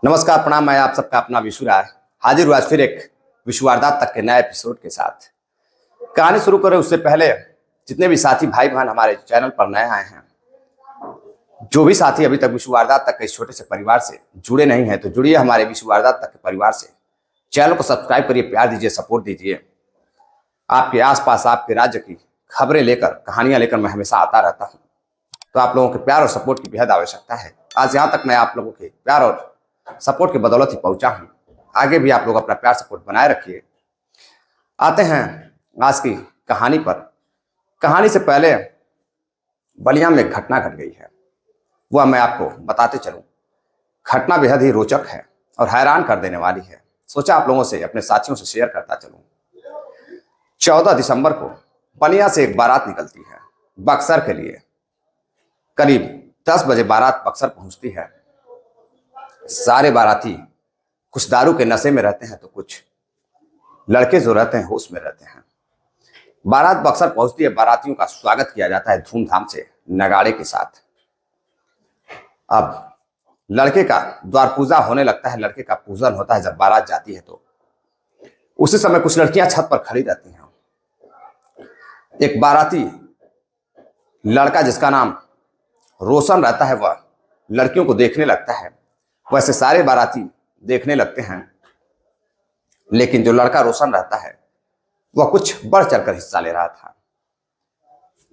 नमस्कार, प्रणाम। मैं आप सबका अपना विशु राय हाजिर हुआ फिर एक विश्वारदात तक के नए एपिसोड के साथ। कहानी शुरू करें उससे पहले जितने भी साथी भाई बहन हमारे चैनल पर नए आए हैं, जो भी साथी अभी तक विश्वारदात तक के इस छोटे से परिवार से जुड़े नहीं हैं, तो जुड़िए हमारे विश्वारदात तक के परिवार से। चैनल को सब्सक्राइब करिए, प्यार दीजिए, सपोर्ट दीजिए। आपके आसपास आपके राज्य की खबरें लेकर, कहानियां लेकर मैं हमेशा आता रहता हूँ, तो आप लोगों के प्यार और सपोर्ट की बेहद आवश्यकता है। आज यहाँ तक मैं आप लोगों के प्यार और सपोर्ट की बदौलत ही पहुंचा हूं। आगे भी आप लोग अपना प्यार सपोर्ट बनाए रखिए। आते हैं आज की कहानी पर। कहानी से पहले बलिया में एक घटना घट गई है, वह मैं आपको बताते चलूं। घटना बेहद ही रोचक है और हैरान कर देने वाली है। सोचा आप लोगों से, अपने साथियों से शेयर करता चलूं। 14 दिसंबर को बलिया से एक बारात निकलती है बक्सर के लिए। करीब 10 बजे बारात बक्सर पहुंचती है। सारे बाराती कुछ दारू के नशे में रहते हैं, तो कुछ लड़के जो रहते हैं होश में रहते हैं। बारात बक्सर पहुंचती है। बारातियों का स्वागत किया जाता है धूमधाम से, नगाड़े के साथ। अब लड़के का द्वार पूजा होने लगता है, लड़के का पूजन होता है। जब बारात जाती है तो उसी समय कुछ लड़कियां छत पर खड़ी रहती हैं। एक बाराती लड़का जिसका नाम रोशन रहता है, वह लड़कियों को देखने लगता है। वैसे सारे बाराती देखने लगते हैं, लेकिन जो लड़का रोशन रहता है वह कुछ बढ़ चढ़कर हिस्सा ले रहा था।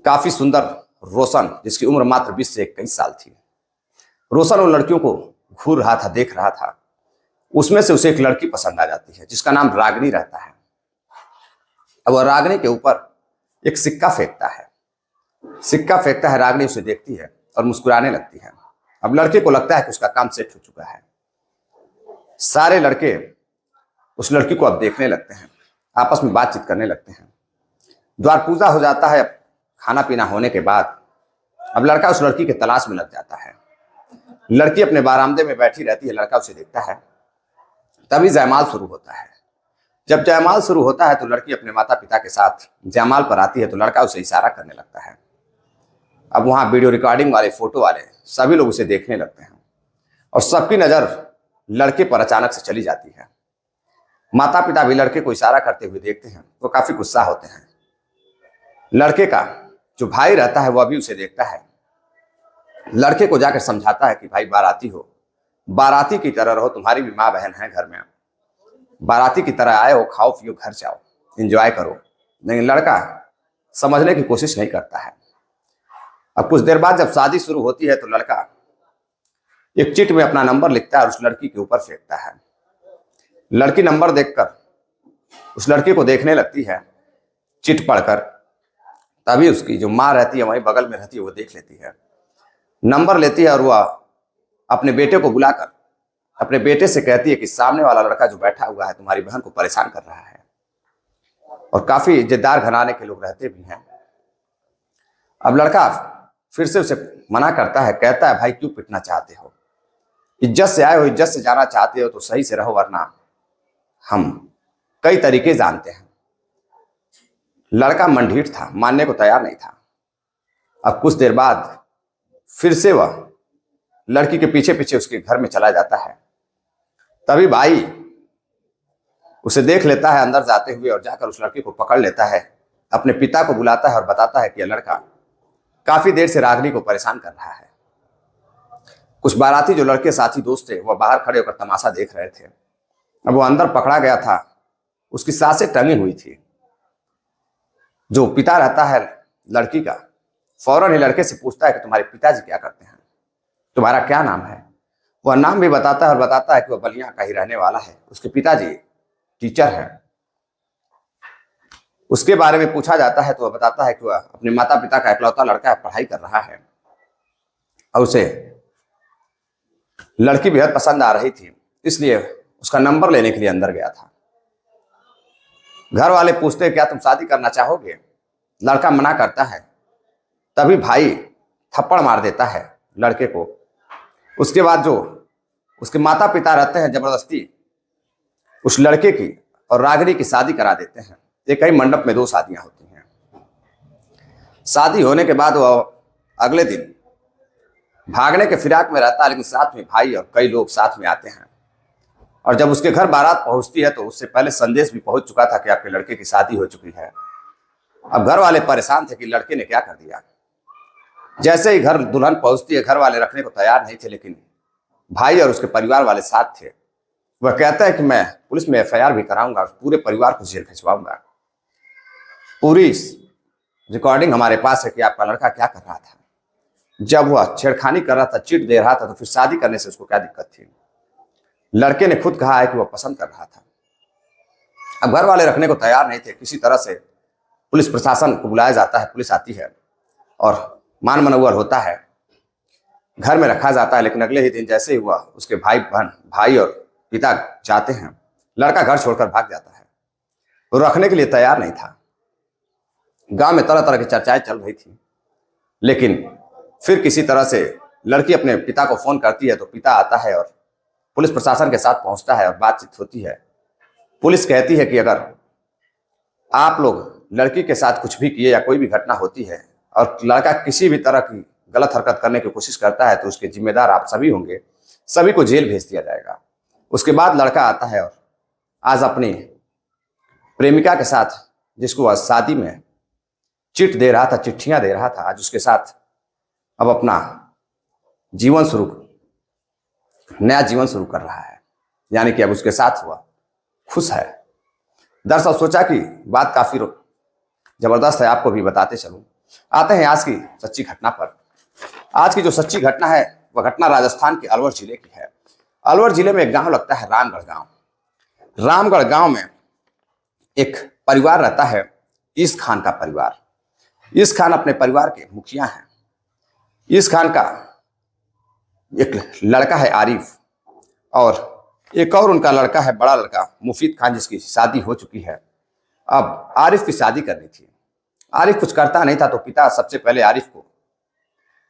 काफी सुंदर रोशन, जिसकी उम्र मात्र 20 से 21 साल थी। रोशन उन लड़कियों को घूर रहा था, देख रहा था। उसमें से उसे एक लड़की पसंद आ जाती है जिसका नाम रागिनी रहता है। अब वह रागिनी के ऊपर एक सिक्का फेंकता है। रागिनी उसे देखती है और मुस्कुराने लगती है। अब लड़के को लगता है कि उसका काम सेट हो चुका है। सारे लड़के उस लड़की को अब देखने लगते हैं, आपस में बातचीत करने लगते हैं। द्वार पूजा हो जाता है। खाना पीना होने के बाद अब लड़का उस लड़की के तलाश में लग जाता है। लड़की अपने बारामदे में बैठी रहती है, लड़का उसे देखता है। तभी जयमाल शुरू होता है। जब जयमाल शुरू होता है तो लड़की अपने माता पिता के साथ जयमाल पर आती है, तो लड़का उसे इशारा करने लगता है। अब वहां वीडियो रिकॉर्डिंग वाले, फोटो वाले सभी लोग उसे देखने लगते हैं और सबकी नजर लड़के पर अचानक से चली जाती है। माता पिता भी लड़के को इशारा करते हुए देखते हैं, वो काफी गुस्सा होते हैं। लड़के का जो भाई रहता है वह भी उसे देखता है। लड़के को जाकर समझाता है कि भाई बाराती हो, बाराती की तरह रहो, तुम्हारी भी माँ बहन है घर में। बाराती की तरह आए हो, खाओ पियो, घर जाओ, एंजॉय करो। लेकिन लड़का समझने की कोशिश नहीं करता है। अब कुछ देर बाद जब शादी शुरू होती है तो लड़का एक चिट में अपना नंबर लिखता है और उस लड़की के ऊपर फेंकता है। लड़की नंबर देखकर उस लड़के को देखने लगती है। चिट पढ़कर तभी उसकी जो माँ रहती है वहीं बगल में रहती है, वो देख लेती है, नंबर लेती है और वह अपने बेटे को बुलाकर अपने बेटे से कहती है कि सामने वाला लड़का जो बैठा हुआ है तुम्हारी बहन को परेशान कर रहा है। और काफी इज्जतदार घराने के लोग रहते भी हैं। अब लड़का फिर से उसे मना करता है, कहता है भाई क्यों पिटना चाहते हो, इज्जत से आए हो, इज्जत से जाना चाहते हो तो सही से रहो, वरना हम कई तरीके जानते हैं। लड़का मंढीठ था, मानने को तैयार नहीं था। अब कुछ देर बाद फिर से वह लड़की के पीछे पीछे उसके घर में चला जाता है। तभी भाई उसे देख लेता है अंदर जाते हुए और जाकर उस लड़की को पकड़ लेता है। अपने पिता को बुलाता है और बताता है कि यह लड़का काफी देर से रागिनी को परेशान कर रहा है। कुछ बाराती जो लड़के साथी दोस्त थे वह बाहर खड़े होकर तमाशा देख रहे थे। अब वो अंदर पकड़ा गया था, उसकी सांसें टंगी हुई थी। जो पिता रहता है लड़की का, फौरन ही लड़के से पूछता है कि तुम्हारे पिताजी क्या करते हैं, तुम्हारा क्या नाम है। वह नाम भी बताता है और बताता है कि वह बलिया का ही रहने वाला है, उसके पिताजी टीचर है। उसके बारे में पूछा जाता है तो वह बताता है कि वह अपने माता पिता का इकलौता लड़का है, पढ़ाई कर रहा है और उसे लड़की बेहद पसंद आ रही थी, इसलिए उसका नंबर लेने के लिए अंदर गया था। घर वाले पूछते क्या तुम शादी करना चाहोगे, लड़का मना करता है। तभी भाई थप्पड़ मार देता है लड़के को। उसके बाद जो उसके माता पिता रहते हैं जबरदस्ती उस लड़के की और रागिनी की शादी करा देते हैं। एक ही मंडप में 2 शादियां होती हैं। शादी होने के बाद वह अगले दिन भागने के फिराक में रहता है, लेकिन साथ में भाई और कई लोग साथ में आते हैं। और जब उसके घर बारात पहुंचती है तो उससे पहले संदेश भी पहुंच चुका था कि आपके लड़के की शादी हो चुकी है। अब घर वाले परेशान थे कि लड़के ने क्या कर दिया। जैसे ही घर दुल्हन पहुंचती है, घर वाले रखने को तैयार नहीं थे, लेकिन भाई और उसके परिवार वाले साथ थे। वह कहता है कि मैं पुलिस में एफआईआर भी कराऊंगा और पूरे परिवार को जेल भिजवाऊंगा। पूरी रिकॉर्डिंग हमारे पास है कि आपका लड़का क्या कर रहा था। जब वह छेड़खानी कर रहा था, चिट दे रहा था, तो फिर शादी करने से उसको क्या दिक्कत थी। लड़के ने खुद कहा है कि वह पसंद कर रहा था। अब घर वाले रखने को तैयार नहीं थे। किसी तरह से पुलिस प्रशासन को बुलाया जाता है, पुलिस आती है और मान मनोवर होता है, घर में रखा जाता है। लेकिन अगले ही दिन जैसे ही हुआ, उसके भाई और पिता जाते हैं, लड़का घर छोड़कर भाग जाता है। वो रखने के लिए तैयार नहीं था। गांव में तरह तरह की चर्चाएं चल रही थी, लेकिन फिर किसी तरह से लड़की अपने पिता को फोन करती है तो पिता आता है और पुलिस प्रशासन के साथ पहुंचता है और बातचीत होती है। पुलिस कहती है कि अगर आप लोग लड़की के साथ कुछ भी किए या कोई भी घटना होती है और लड़का किसी भी तरह की गलत हरकत करने की कोशिश करता है तो उसके जिम्मेदार आप सभी होंगे, सभी को जेल भेज दिया जाएगा। उसके बाद लड़का आता है और आज अपनी प्रेमिका के साथ, जिसको आज शादी में चिट दे रहा था, चिट्ठियां दे रहा था, आज उसके साथ अब अपना नया जीवन शुरू कर रहा है। यानी कि अब उसके साथ हुआ, खुश है। दरअसल सोचा कि बात काफी जबरदस्त है, आपको भी बताते चलूं। आते हैं आज की सच्ची घटना पर। आज की जो सच्ची घटना है वह घटना राजस्थान के अलवर जिले की है। अलवर जिले में एक गांव लगता है रामगढ़ गांव। रामगढ़ गांव में एक परिवार रहता है, इस खान का परिवार। इस खान अपने परिवार के मुखिया हैं। इस खान का एक लड़का है आरिफ, और एक और उनका लड़का है, बड़ा लड़का मुफीद खान, जिसकी शादी हो चुकी है। अब आरिफ की शादी करनी थी। आरिफ कुछ करता नहीं था तो पिता सबसे पहले आरिफ को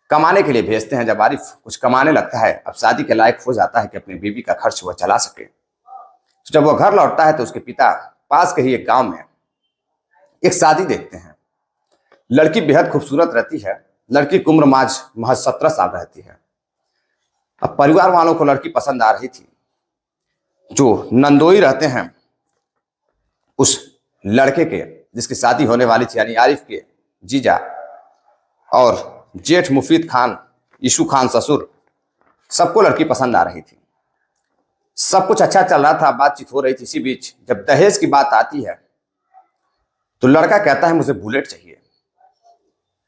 कमाने के लिए भेजते हैं। जब आरिफ कुछ कमाने लगता है, अब शादी के लायक हो जाता है कि अपनी बीवी का खर्च वह चला सके, तो जब वह घर लौटता है तो उसके पिता पास के ही एक गांव में एक शादी देखते हैं। लड़की बेहद खूबसूरत रहती है। लड़की की उम्र महज 17 साल रहती है। अब परिवार वालों को लड़की पसंद आ रही थी। जो नंदोई रहते हैं उस लड़के के जिसकी शादी होने वाली थी, यानी आरिफ के जीजा और जेठ मुफीद खान, यीशु खान ससुर, सबको लड़की पसंद आ रही थी। सब कुछ अच्छा चल रहा था, बातचीत हो रही थी। इसी बीच जब दहेज की बात आती है तो लड़का कहता है मुझे बुलेट चाहिए।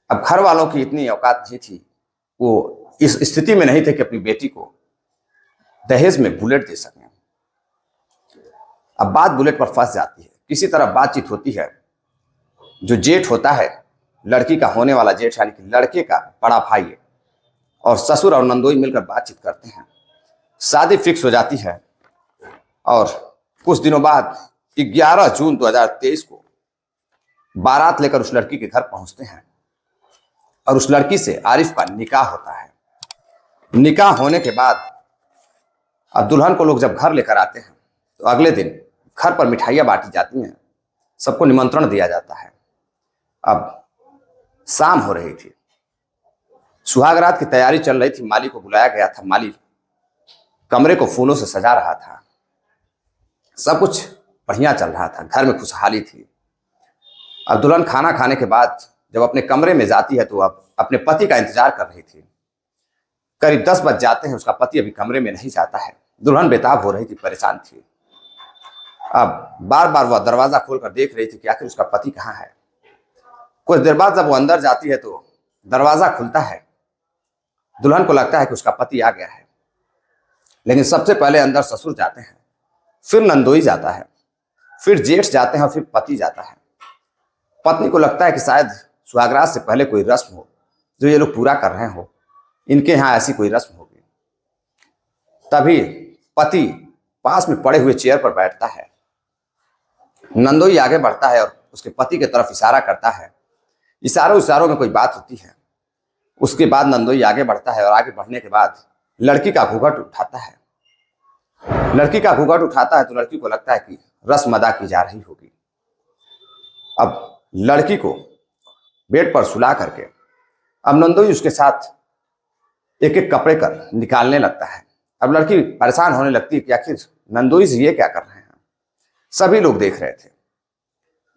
अब घर वालों की इतनी औकात नहीं थी, वो इस स्थिति में नहीं थे कि अपनी बेटी को दहेज में बुलेट दे सकें। अब बात बुलेट पर फंस जाती है। किसी तरह बातचीत होती है। जो जेठ होता है, लड़की का होने वाला जेठ, यानी कि लड़के का बड़ा भाई है, और ससुर और नंदोई मिलकर बातचीत करते हैं। शादी फिक्स हो जाती है और कुछ दिनों बाद 11 जून 2023 को बारात लेकर उस लड़की के घर पहुंचते हैं और उस लड़की से आरिफ का निकाह होता है। निकाह होने के बाद अब दुल्हन को लोग जब घर लेकर आते हैं तो अगले दिन घर पर मिठाइयाँ बांटी जाती हैं, सबको निमंत्रण दिया जाता है। अब शाम हो रही थी, सुहागरात की तैयारी चल रही थी। माली को बुलाया गया था। माली कमरे को फूलों से सजा रहा था। सब कुछ बढ़िया चल रहा था, घर में खुशहाली थी। अब दुल्हन खाना खाने के बाद जब अपने कमरे में जाती है तो अब अपने पति का इंतजार कर रही थी। करीब 10 बज जाते हैं, उसका पति अभी कमरे में नहीं जाता है। दुल्हन बेताब हो रही थी, परेशान थी। अब बार बार वह दरवाजा खोलकर देख रही थी कि आखिर उसका पति कहाँ है। कुछ देर बाद जब वो अंदर जाती है तो दरवाजा खुलता है। दुल्हन को लगता है कि उसका पति आ गया है, लेकिन सबसे पहले अंदर ससुर जाते हैं, फिर नंदोई जाता है, फिर जेठ जाते हैं और फिर पति जाता है। पत्नी को लगता है कि शायद सुहागरात से पहले कोई रस्म हो जो ये लोग पूरा कर रहे हो, इनके यहाँ ऐसी कोई रस्म होगी। तभी पति पास में पड़े हुए चेयर पर बैठता है। नंदोई आगे बढ़ता है और उसके पति की तरफ इशारा करता है। इशारों में कोई बात होती है। उसके बाद नंदोई आगे बढ़ता है और आगे बढ़ने के बाद लड़की का घूंघट उठाता है। लड़की का घूंघट उठाता है तो लड़की को लगता है कि रस्म अदा की जा रही होगी। अब लड़की को बेड पर सुला करके अब नंदोई उसके साथ एक एक कपड़े कर निकालने लगता है। अब लड़की परेशान होने लगती है कि आखिर नंदोई जी ये क्या कर रहे हैं। सभी लोग देख रहे थे।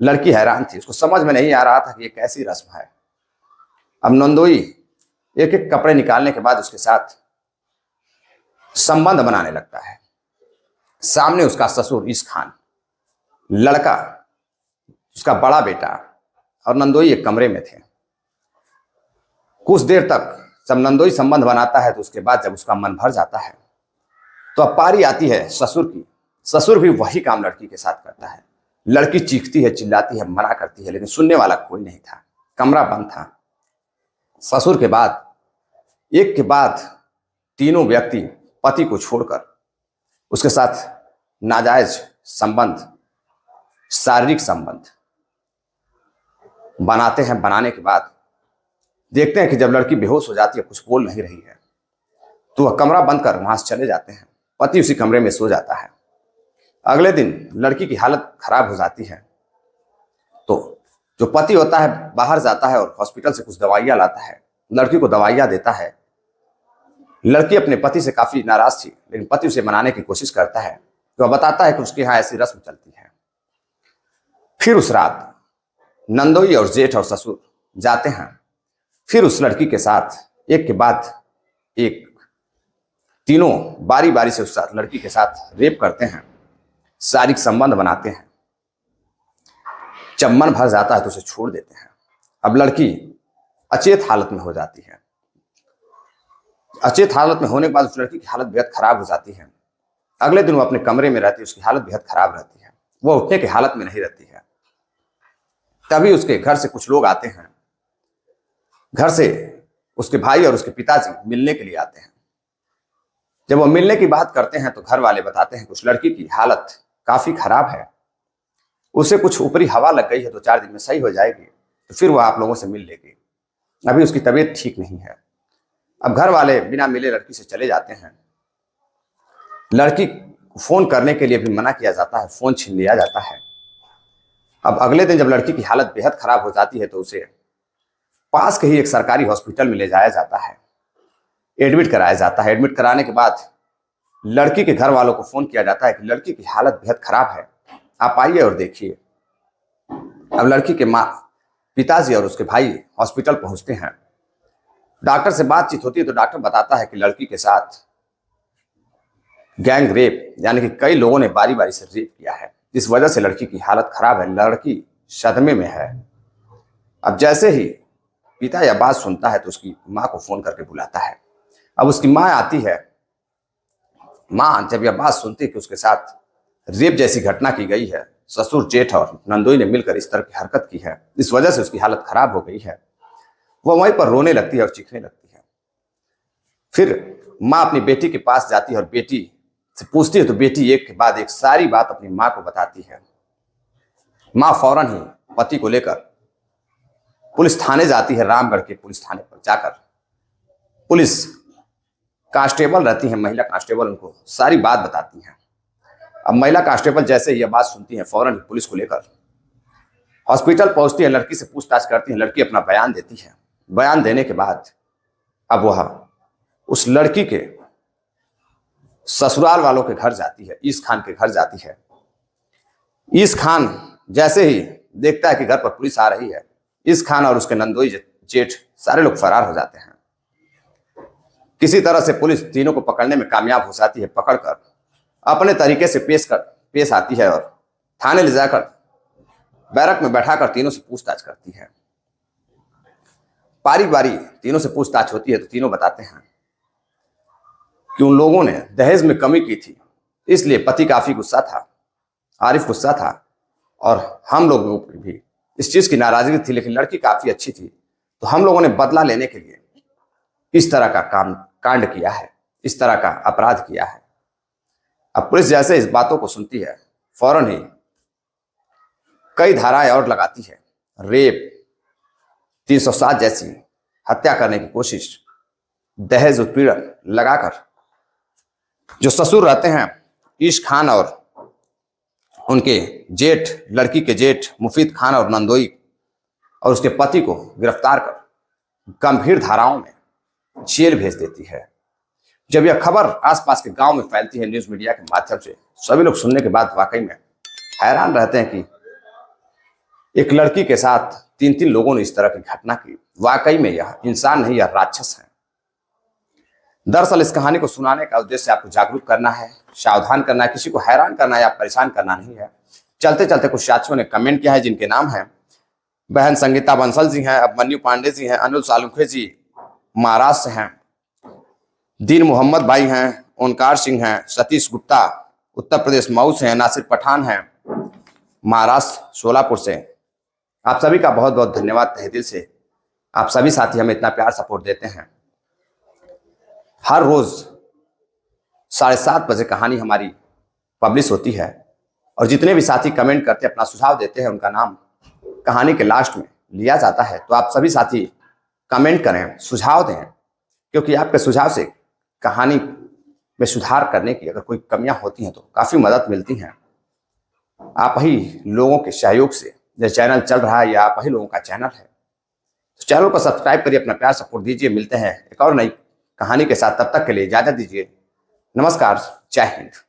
लड़की हैरान थी, उसको समझ में नहीं आ रहा था कि ये कैसी रस्म है। अब नंदोई एक एक कपड़े निकालने के बाद उसके साथ संबंध बनाने लगता है। सामने उसका ससुर ईश खान, लड़का, उसका बड़ा बेटा और नंदोई एक कमरे में थे। कुछ देर तक जब नंदोई संबंध बनाता है तो उसके बाद जब उसका मन भर जाता है तो अब पारी आती है ससुर की। ससुर भी वही काम लड़की के साथ करता है। लड़की चीखती है, चिल्लाती है, मना करती है, लेकिन सुनने वाला कोई नहीं था। कमरा बंद था। ससुर के बाद एक के बाद तीनों व्यक्ति पति को छोड़कर उसके साथ नाजायज संबंध, शारीरिक संबंध बनाते हैं। बनाने के बाद देखते हैं कि जब लड़की बेहोश हो जाती है, कुछ बोल नहीं रही है, तो वह कमरा बंद कर वहां से चले जाते हैं। पति उसी कमरे में सो जाता है। अगले दिन लड़की की हालत खराब हो जाती है तो जो पति होता है बाहर जाता है और हॉस्पिटल से कुछ दवाइयां लाता है, लड़की को दवाइयां देता है। लड़की अपने पति से काफी नाराज थी, लेकिन पति उसे मनाने की कोशिश करता है। तो वह बताता है कि उसके यहाँ ऐसी रस्म चलती है। फिर उस रात नंदोई और जेठ और ससुर जाते हैं। फिर उस लड़की के साथ एक के बाद एक तीनों बारी बारी से उस साथ लड़की के साथ रेप करते हैं, शारीरिक संबंध बनाते हैं। जब मन भर जाता है तो उसे छोड़ देते हैं। अब लड़की अचेत हालत में हो जाती है। अचेत हालत में होने के बाद उस लड़की की हालत बेहद खराब हो जाती है। अगले दिन वो अपने कमरे में रहती है, उसकी हालत बेहद खराब रहती है। वो उठने की हालत में नहीं रहती है। तभी उसके घर से कुछ लोग आते हैं। घर से उसके भाई और उसके पिताजी मिलने के लिए आते हैं। जब वो मिलने की बात करते हैं तो घर वाले बताते हैं कि उस लड़की की हालत काफी खराब है, उसे कुछ ऊपरी हवा लग गई है, 2-4 दिन में सही हो जाएगी, तो फिर वह आप लोगों से मिल लेगी। अभी उसकी तबीयत ठीक नहीं है। अब घर वाले बिना मिले लड़की से चले जाते हैं। लड़की को फोन करने के लिए भी मना किया जाता है, फोन छीन लिया जाता है। अब अगले दिन जब लड़की की हालत बेहद खराब हो जाती है तो उसे पास के ही एक सरकारी हॉस्पिटल में ले जाया जाता है, एडमिट कराया जाता है। एडमिट कराने के बाद लड़की के घर वालों को फोन किया जाता है कि लड़की की हालत बेहद खराब है, आप आइए और देखिए। अब लड़की के माँ, पिताजी और उसके भाई हॉस्पिटल पहुंचते हैं। डॉक्टर से बातचीत होती है तो डॉक्टर बताता है कि लड़की के साथ गैंग रेप, यानी कि कई लोगों ने बारी बारी से रेप किया है, जिस वजह से लड़की की हालत खराब है, लड़की सदमे में है। अब जैसे ही पिता यह बात सुनता है तो उसकी माँ को फोन करके बुलाता है। अब उसकी माँ आती है। माँ जब यह बात सुनती है कि उसके साथ रेप जैसी घटना की गई है, ससुर, जेठ और नंदोई ने मिलकर इस तरह की हरकत की है, इस वजह से उसकी हालत खराब हो गई है, वह वहीं पर रोने लगती है और चीखने लगती है। फिर माँ अपनी बेटी के पास जाती है और बेटी से पूछती है तो बेटी एक के बाद एक सारी बात अपनी माँ को बताती है। माँ फौरन ही पति को लेकर पुलिस थाने जाती है। रामगढ़ के पुलिस थाने पर जाकर पुलिस कांस्टेबल रहती है, महिला कांस्टेबल, उनको सारी बात बताती हैं। अब महिला कांस्टेबल जैसे यह बात सुनती है फौरन ही पुलिस को लेकर हॉस्पिटल पहुंचती है। लड़की से पूछताछ करती है। लड़की अपना बयान देती है। बयान देने के बाद अब वह उस लड़की के ससुराल वालों के घर जाती है, ईश खान के घर जाती है। ईश खान जैसे ही देखता है कि घर पर पुलिस आ रही है, ईश खान और उसके नंदोई, जेठ सारे लोग फरार हो जाते हैं। किसी तरह से पुलिस तीनों को पकड़ने में कामयाब हो जाती है। पकड़कर अपने तरीके से पेश आती है और थाने ले जाकर बैरक में बैठाकर तीनों से पूछताछ करती है। बारी बारी तीनों से पूछताछ होती है तो तीनों बताते हैं कि उन लोगों ने दहेज में कमी की थी, इसलिए पति काफी गुस्सा था, आरिफ गुस्सा था, और हम लोगों को भी इस चीज की नाराजगी थी, लेकिन लड़की काफी अच्छी थी, तो हम लोगों ने बदला लेने के लिए इस तरह का कांड किया है, इस तरह का अपराध किया है। अब पुलिस जैसे इस बातों को सुनती है फौरन ही कई धाराएं और लगाती है। रेप, 307 जैसी, हत्या करने की कोशिश, दहेज उत्पीड़न लगाकर जो ससुर रहते हैं ईश खान और उनके जेठ, लड़की के जेठ मुफीद खान और नंदोई और उसके पति को गिरफ्तार कर गंभीर धाराओं में जेल भेज देती है। जब यह खबर आसपास के गांव में फैलती है न्यूज मीडिया के माध्यम से, सभी लोग सुनने के बाद वाकई में हैरान रहते हैं कि एक लड़की के साथ 3-3 लोगों ने इस तरह की घटना की। वाकई में यह इंसान नहीं, यह राक्षस है। दरअसल इस कहानी को सुनाने का उद्देश्य आपको जागरूक करना है, सावधान करना है, किसी को हैरान करना है या परेशान करना नहीं है। चलते चलते कुछ साथियों ने कमेंट किया है, जिनके नाम हैं बहन संगीता बंसल जी हैं, अभिमन्यु पांडे जी हैं, अनुल सालुखे जी महाराष्ट्र से हैं, दीन मोहम्मद भाई हैं, ओंकार सिंह हैं, सतीश गुप्ता उत्तर प्रदेश मऊ से हैं, नासिर पठान हैं महाराष्ट्र सोलापुर से। आप सभी का बहुत बहुत धन्यवाद तहे दिल से। आप सभी साथी हमें इतना प्यार सपोर्ट देते हैं। हर रोज 7:30 बजे कहानी हमारी पब्लिश होती है और जितने भी साथी कमेंट करते अपना सुझाव देते हैं, उनका नाम कहानी के लास्ट में लिया जाता है। तो आप सभी साथी कमेंट करें, सुझाव दें, क्योंकि आपके सुझाव से कहानी में सुधार करने की अगर कोई कमियां होती हैं तो काफ़ी मदद मिलती हैं। आप ही लोगों के सहयोग से यह चैनल चल रहा है, या आप ही लोगों का चैनल है। तो चैनल को सब्सक्राइब करिए, अपना प्यार सपोर्ट दीजिए। मिलते हैं एक और नई कहानी के साथ, तब तक के लिए इजाजत दीजिए। नमस्कार, जय हिंद।